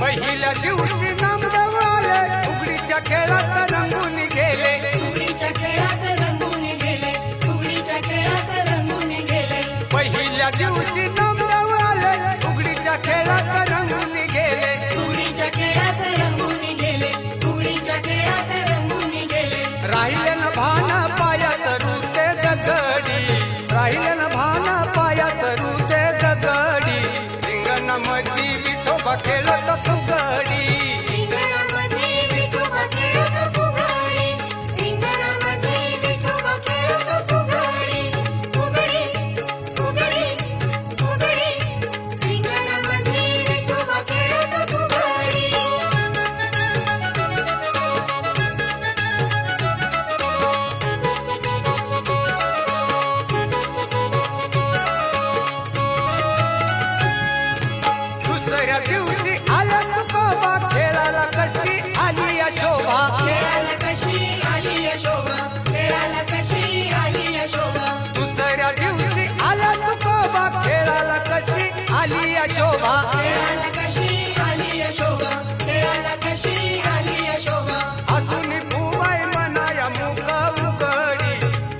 पहिल्या दिवशी नामदेव आले फुगडीच्या खेळात रंगून गेले फुगडीच्या खेळात रंगून गेले फुगडीच्या खेळात रंगून गेले पहिल्या दिवशी नामदेव आले फुगडीच्या खेळात रंगून गेले फुगडीच्या खेळात रंगून गेले फुगडीच्या खेळात रंगून गेले राहिले न भान पायात रुते दगडी राहिले न भान पायात रुते दगडी रिंगणामध्ये विठोबा खेळत फुगडी रिंगणामध्ये विठोबा खेळत फुगडी रिंगणामध्ये विठोबा खेळत फुगडी फुगडी फुगडी फुगडी रिंगणामध्ये विठोबा खेळत फुगडी दुसऱ्या दिवशी आला तुकोबा खेळाला कशी आली या शोभा खेळाला कशी आली यशोबा खेळाला कशी आली यशोबा दुसऱ्या दिवशी आला तुकोबा खेळाला कशी आली या शोभा खेळाला कशी आली यशोबा खेळाला कशी आली यशोबा हसून फुबाई मनाया मुख उघडी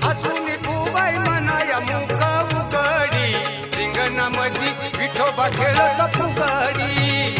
हसून फुबाई मनाया मुख उघडी रिंगणामध्ये विठोबा खेळत फुगडी